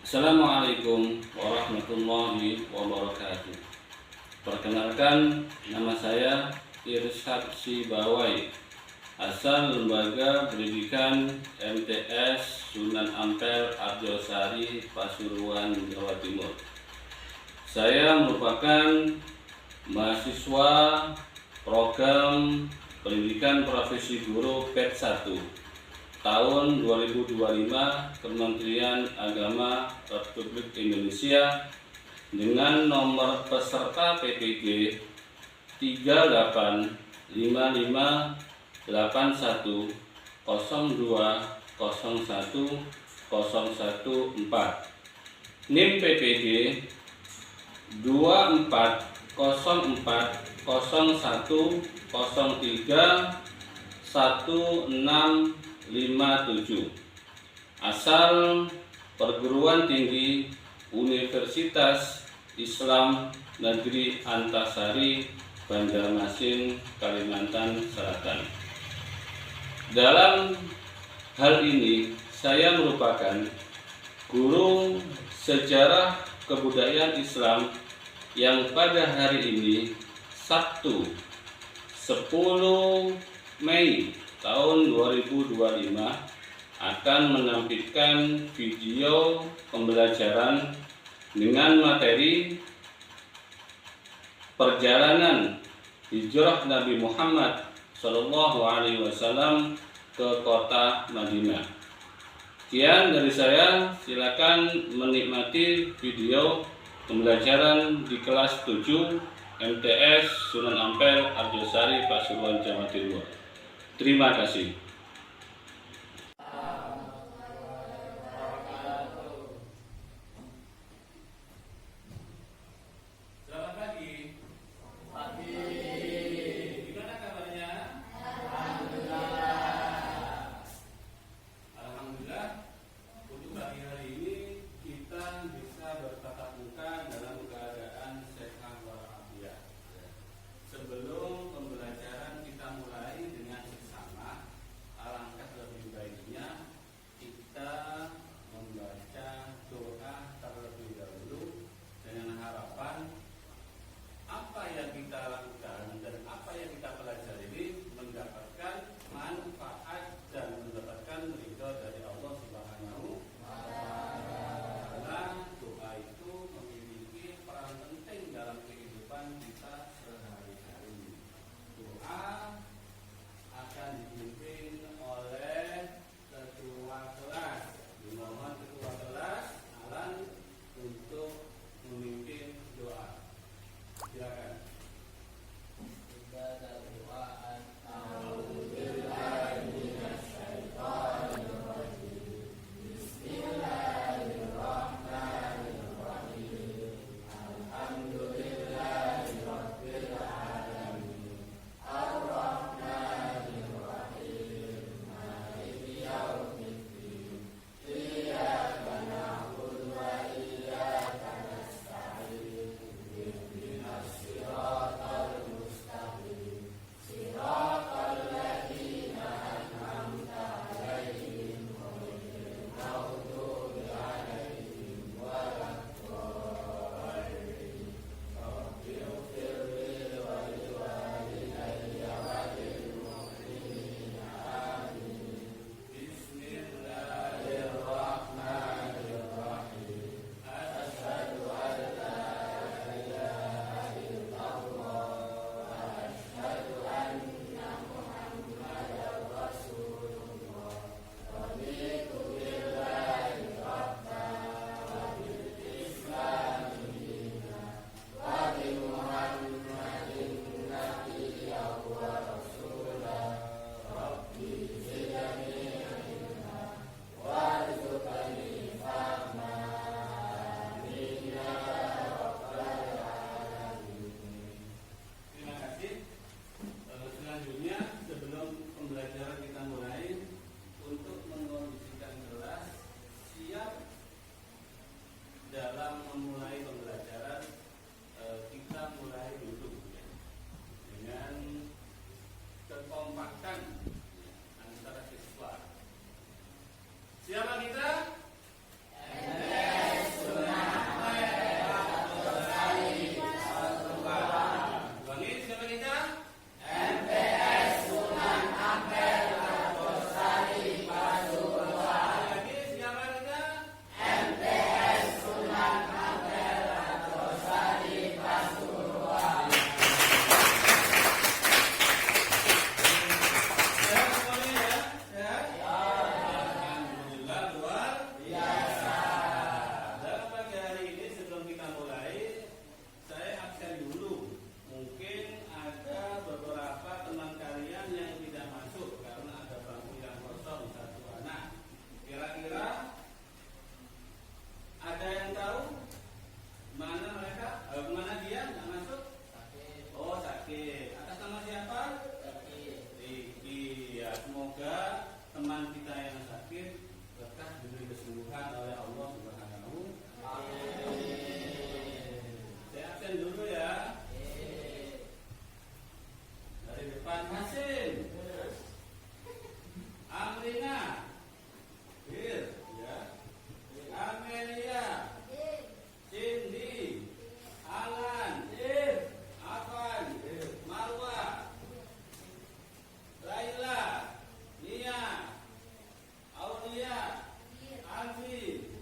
Assalamualaikum warahmatullahi wabarakatuh. Perkenalkan, nama saya Irsyad Sibawai, asal Lembaga Pendidikan MTS Sunan Ampel Arjosari, Pasuruan, Jawa Timur. Saya merupakan mahasiswa program Pendidikan Profesi Guru PET 1 tahun 2025 Kementerian Agama Republik Indonesia dengan nomor peserta PPG 38551020114, NIM PPG 240401031657, asal Perguruan Tinggi Universitas Islam Negeri Antasari, Banjarmasin, Kalimantan Selatan. Dalam hal ini saya merupakan guru sejarah kebudayaan Islam yang pada hari ini Sabtu 10 Mei tahun 2025 akan menampilkan video pembelajaran dengan materi perjalanan hijrah Nabi Muhammad SAW ke kota Madinah. Sekian dari saya, silakan menikmati video pembelajaran di kelas 7 MTS Sunan Ampel Arjosari, Pasuruan, Jawa Timur. Terima kasih. Selamat pagi. Pagi. Gimana kabarnya? Alhamdulillah. Untuk pagi hari ini kita bisa bertatap muka dalam keadaan sehat walafiat. Sebelum pembelajaran kita mulai dengan seksama, teman kita yang sakit lekas diberi kesembuhan oleh Allah Subhanahu wa taala. Saya absen dulu ya. Dari depan Hasim, Amrina, Bir, ya, Amelia, Cindy, Alan, Afan, Marwa, Laila, Nia, Aulia, Alfi,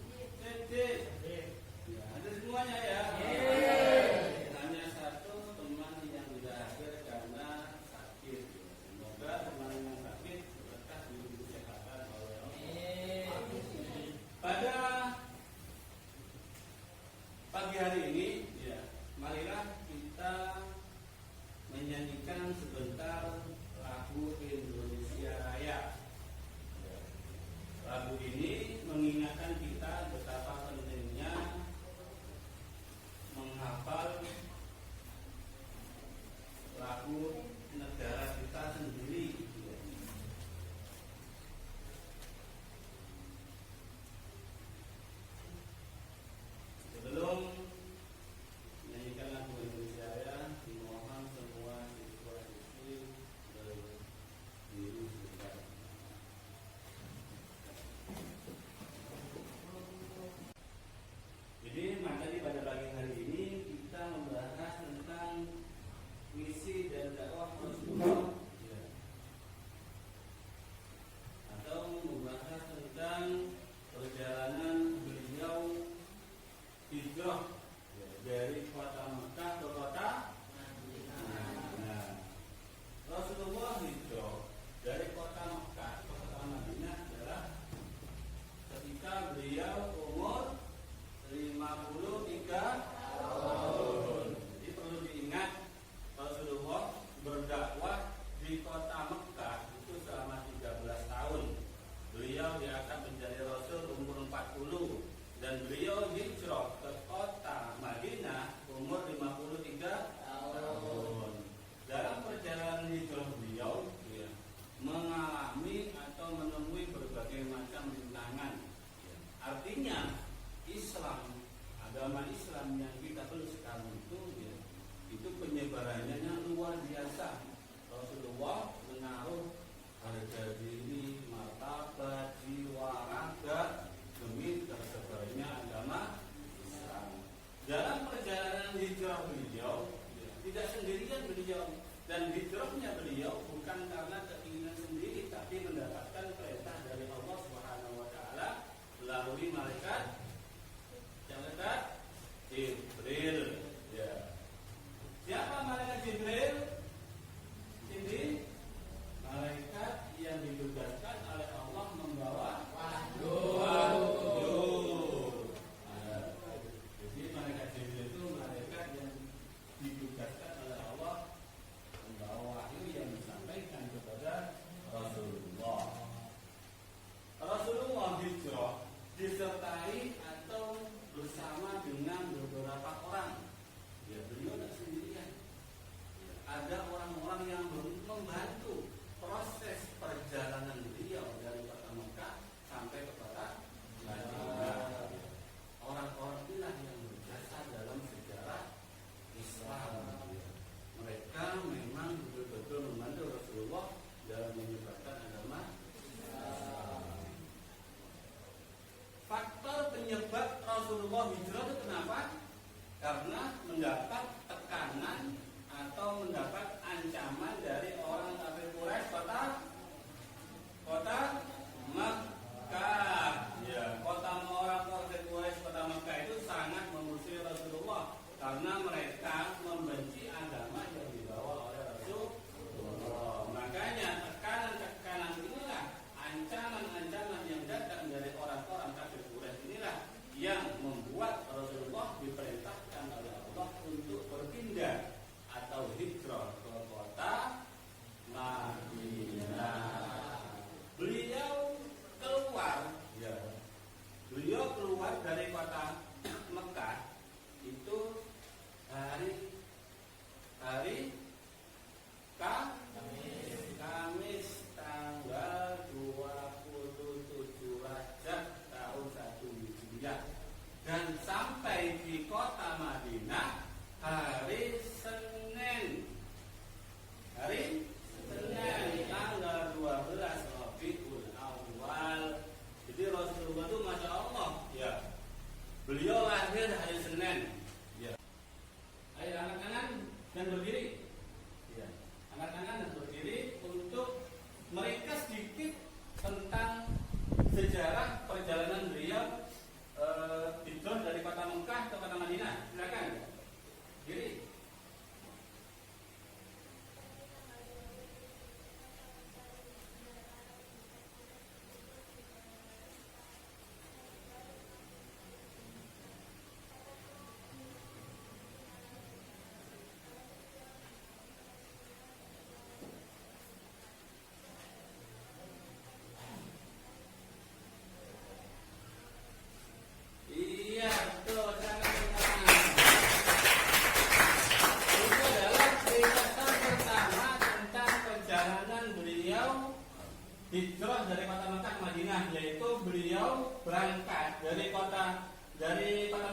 hijrah dari kota Mekah ke Madinah, yaitu beliau berangkat dari kota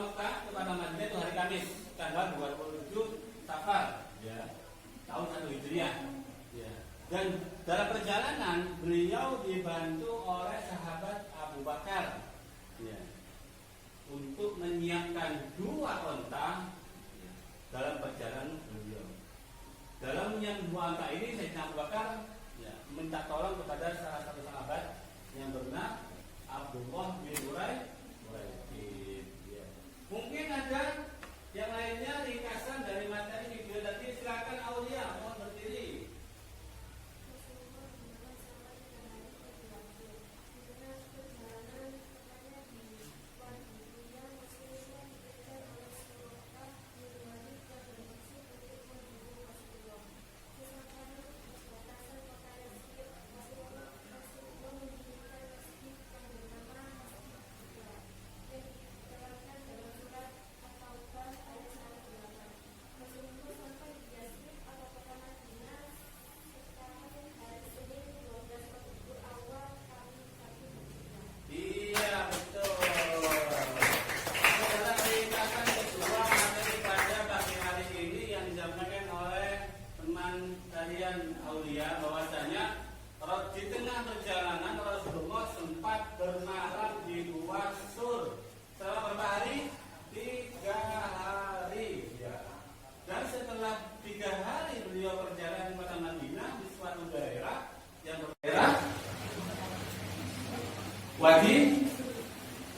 Mekah ke kota Madinah itu hari Kamis tanggal 27 Safar ya, tahun 1 Hijriah ya. Dan dalam perjalanan beliau dibantu oleh sahabat Abu Bakar ya, untuk menyiapkan 2 onta ya, dalam perjalanan beliau. Dalam menyiapkan 2 onta ini Sayyidina Abu Bakar ya, minta tolong kepada salah satu sahabat yang bernama Abdullah bin Uraikid ya. Mungkin ada yang lainnya ringkasan dari materi video tadi, silakan Aulia mohon berdiri.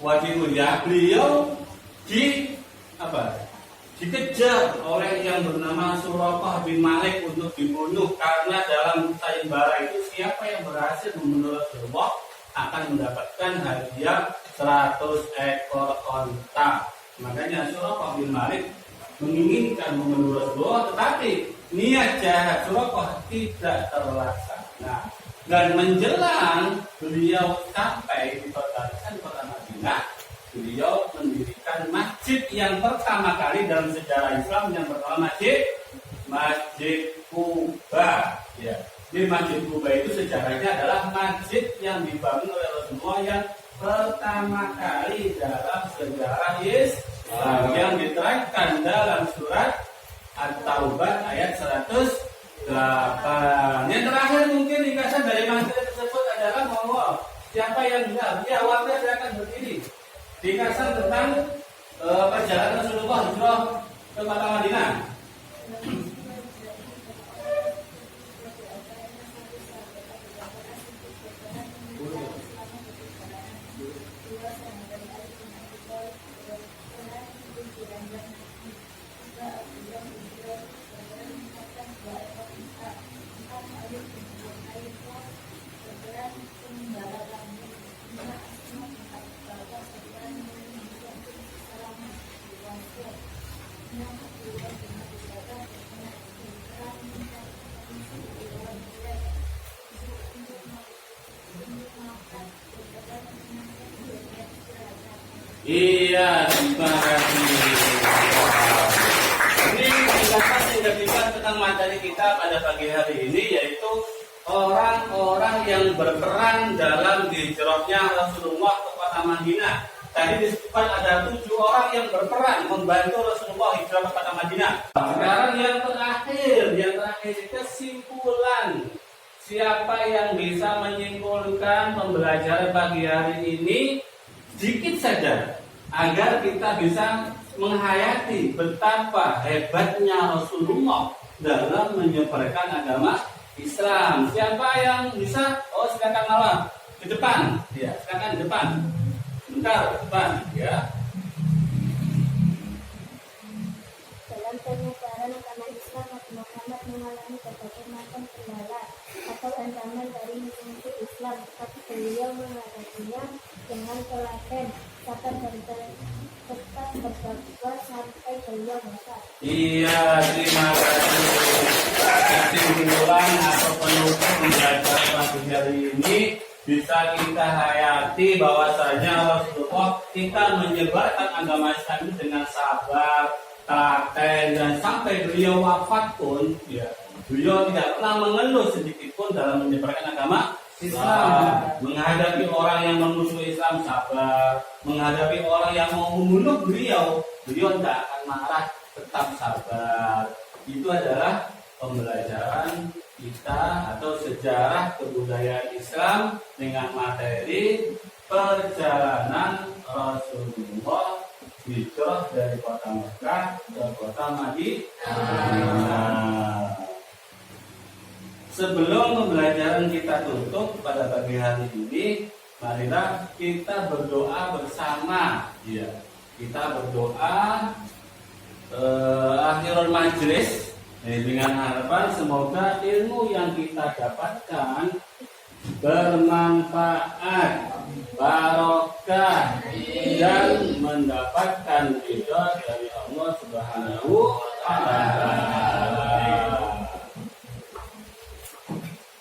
Wadi Ulyah, beliau dikejar oleh yang bernama Suraqah bin Malik untuk dibunuh, karena dalam sayembara itu siapa yang berhasil membunuh Rasulullah akan mendapatkan hadiah 100 ekor onta. Makanya Suraqah bin Malik menginginkan membunuh Rasulullah, tetapi niat jahat Suraqah tidak terlaksana. Dan menjelang beliau sampai di kota Madinah, beliau mendirikan masjid yang pertama kali dalam sejarah Islam yang bernama Masjid Quba. Ya. Di Masjid Quba itu sejarahnya adalah masjid yang dibangun oleh Rasulullah yang pertama kali dalam sejarah Islam, yang diterangkan dalam surat At-Taubah ayat 108. Yang terakhir mungkin ringkasan dari materi tersebut adalah bahwa siapa yang bisa, ya warga silakan berdiri. Ringkasan tentang perjalanan Rasulullah hijrah ke kota Madinah. Iya, terima kasih. Ini penjelasan singkat tentang materi kita pada pagi hari ini, yaitu orang-orang yang berperan dalam hijrahnya Rasulullah ke kota Madinah. Tadi disebutkan ada 7 orang yang berperan membantu Rasulullah hijrah ke kota Madinah. Sekarang yang terakhir kesimpulan. Siapa yang bisa menyimpulkan pembelajaran pagi hari ini sedikit saja, agar kita bisa menghayati betapa hebatnya Rasulullah dalam menyebarkan agama Islam. Siapa yang bisa? Oh, silakan malam ke depan. Ya, silakan ke depan. Bentar, ke depan, ya. Dalam penyebaran agama Islam, Nabi Muhammad mengalami berbagai macam kendala atau ancaman dari musuh Islam, tetapi beliau menghadapinya dengan telaten, sabar dan tetap berdakwah sampai beliau wafat. Iya, terima kasih. Kesimpulan atau penutup pembelajaran pagi hari ini bisa kita hayati bahwasanya Rasulullah kita menyebarkan agama Islam ini dengan sabar, telaten, dan sampai beliau wafat pun, ya, beliau tidak pernah mengeluh sedikit pun dalam menyebarkan agama Islam. Menghadapi orang yang memusuhi Islam sabar. Menghadapi orang yang mau membunuh beliau tidak akan marah, tetap sabar. Itu adalah pembelajaran kita atau sejarah kebudayaan Islam dengan materi perjalanan Rasulullah hijrah dari kota Mekah ke kota Madinah. Sebelum pembelajaran kita tutup pada pagi hari ini, marilah kita berdoa bersama. Ya, kita berdoa akhirul majlis dengan harapan semoga ilmu yang kita dapatkan bermanfaat, barokah, dan mendapatkan ridho dari Allah Subhanahu wa Ta'ala.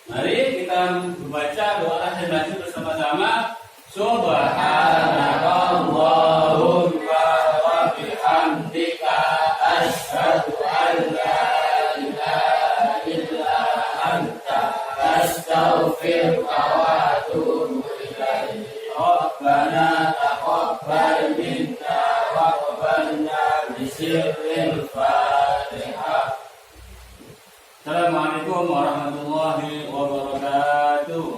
Mari kita membaca doa tahiyat bersama-sama. Subhanallahumma wa bihamdika asyhadu an la ilaha illa anta astaghfiruka wa atubu ilaik. Rabbana taqabbal minna wa qabalna bisirril Fatihah. Assalamualaikum warahmatullahi wabarakatuh.